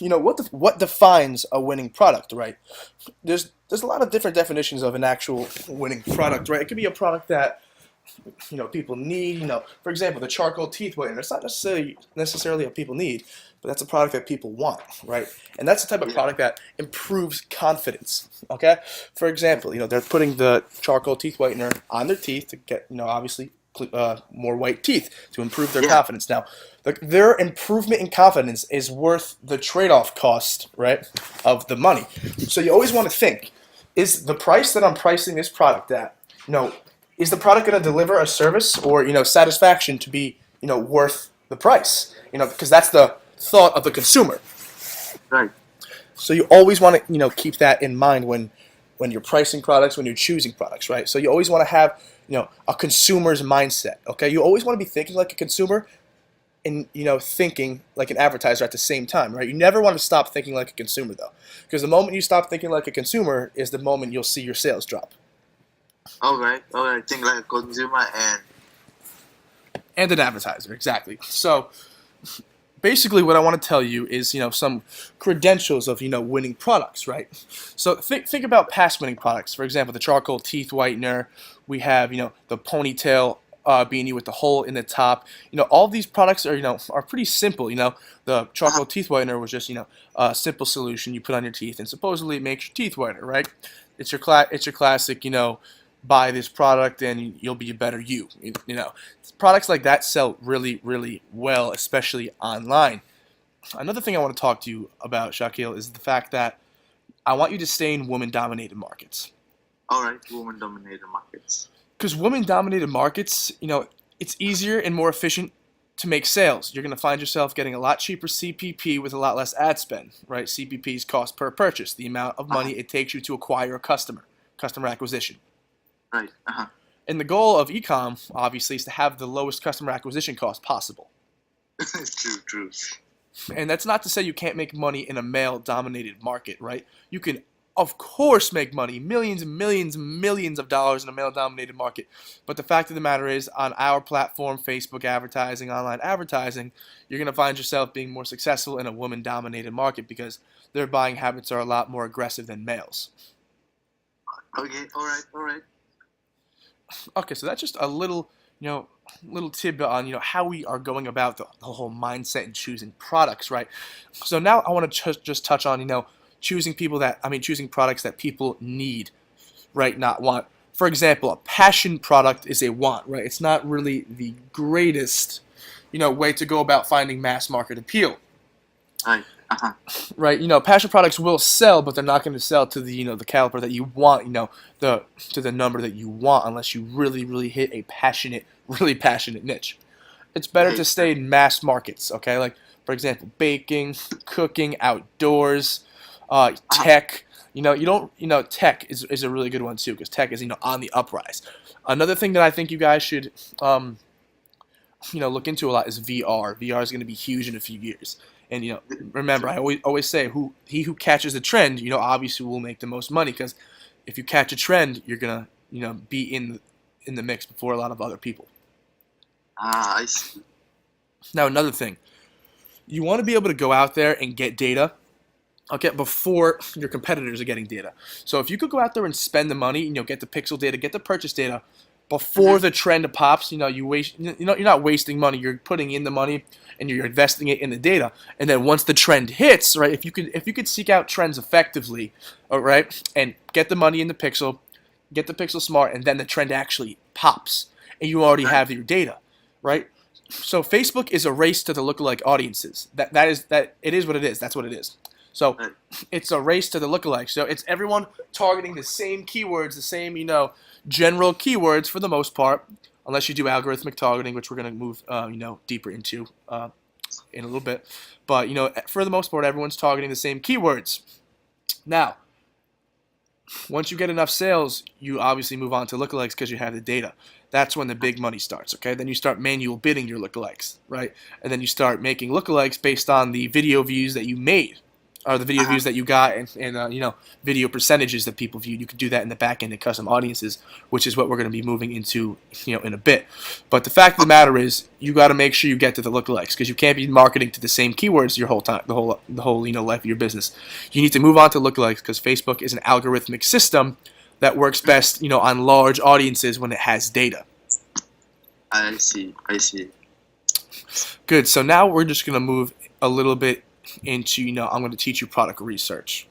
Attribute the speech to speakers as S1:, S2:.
S1: what defines a winning product, right? There's a lot of different definitions of an actual winning product, right? It could be a product that people need. For example, the charcoal teeth whitener. It's not necessarily what people need, but that's a product that people want, right? And that's the type of
S2: Yeah.
S1: product that improves confidence. Okay, for example, they're putting the charcoal teeth whitener on their teeth to get obviously more white teeth to improve their
S2: Yeah.
S1: confidence. Now, their improvement in confidence is worth the trade-off cost, right, of the money. So you always want to think: is the price that I'm pricing this product at, is the product going to deliver a service or satisfaction to be worth the price? Because that's the thought of the consumer.
S2: Right.
S1: So you always want to keep that in mind when you're pricing products, when you're choosing products, right? So you always want to have a consumer's mindset. Okay, you always want to be thinking like a consumer and thinking like an advertiser at the same time, right? You never want to stop thinking like a consumer though, because the moment you stop thinking like a consumer is the moment you'll see your sales drop.
S2: All right. All right. Think like a consumer and
S1: And an advertiser, exactly. So basically what I want to tell you is some credentials of winning products, right? So think about past winning products. For example, the charcoal teeth whitener. We have the ponytail beanie with the hole in the top. All these products are pretty simple. The charcoal teeth whitener was just a simple solution you put on your teeth, and supposedly it makes your teeth whiter, right? It's your classic buy this product and you'll be a better you. Products like that sell really, really well, especially online. Another thing I want to talk to you about, Shaquille, is the fact that I want you to stay in women-dominated markets.
S2: all right, woman dominated markets.
S1: Because women-dominated markets, it's easier and more efficient to make sales. You're going to find yourself getting a lot cheaper CPP with a lot less ad spend, right? CPP is cost per purchase, the amount of money it takes you to acquire a customer acquisition.
S2: Right.
S1: And the goal of ecom, obviously, is to have the lowest customer acquisition cost possible.
S2: True. True.
S1: And that's not to say you can't make money in a male-dominated market, right? You can, of course, make money, millions and millions and millions of dollars in a male-dominated market. But the fact of the matter is, on our platform, Facebook advertising, online advertising, you're going to find yourself being more successful in a woman-dominated market because their buying habits are a lot more aggressive than males.
S2: Okay. All right. All right.
S1: Okay, so that's just a little tidbit on how we are going about the whole mindset and choosing products, right? So now I want to just touch on choosing products that people need, right, not want. For example, a passion product is a want, right? It's not really the greatest way to go about finding mass market appeal.
S2: Right.
S1: Right, passion products will sell, but they're not going to sell to the the caliber that you want, to the number that you want, unless you really, really hit a really passionate niche. It's better to
S2: Right.
S1: stay in mass markets, okay? Like for example, baking, cooking, outdoors, tech. You don't, tech is a really good one too, because tech is on the uprise. Another thing that I think you guys should look into a lot is VR. VR is going to be huge in a few years. And remember, I always say, who catches the trend, obviously will make the most money. Because if you catch a trend, you're gonna be in the mix before a lot of other people.
S2: I see.
S1: Now another thing, you want to be able to go out there and get data, okay, before your competitors are getting data. So if you could go out there and spend the money, get the pixel data, get the purchase data before
S2: Mm-hmm.
S1: the trend pops, you're not wasting money. You're putting in the money and you're investing it in the data. And then once the trend hits, right, if you could seek out trends effectively, all right, and get the money in the pixel, get the pixel smart, and then the trend actually pops, and you already
S2: Right.
S1: have your data, right? So Facebook is a race to the lookalike audiences. That it is what it is. That's what it is. So
S2: Right.
S1: it's a race to the lookalike. So it's everyone targeting the same keywords, the same general keywords for the most part, unless you do algorithmic targeting, which we're going to move deeper into in a little bit. But for the most part, everyone's targeting the same keywords. Now, once you get enough sales, you obviously move on to lookalikes because you have the data. That's when the big money starts, okay? Then you start manual bidding your lookalikes, right? And then you start making lookalikes based on the video views that you made, or the video views that you got, and video percentages that people viewed. You could do that in the back end in custom audiences, which is what we're going to be moving into in a bit. But the fact of the matter is, you got to make sure you get to the lookalikes, because you can't be marketing to the same keywords your whole time, the whole life of your business. You need to move on to lookalikes, because Facebook is an algorithmic system that works best on large audiences when it has data.
S2: I see.
S1: Good. So now we're just going to move a little bit into I'm going to teach you product research.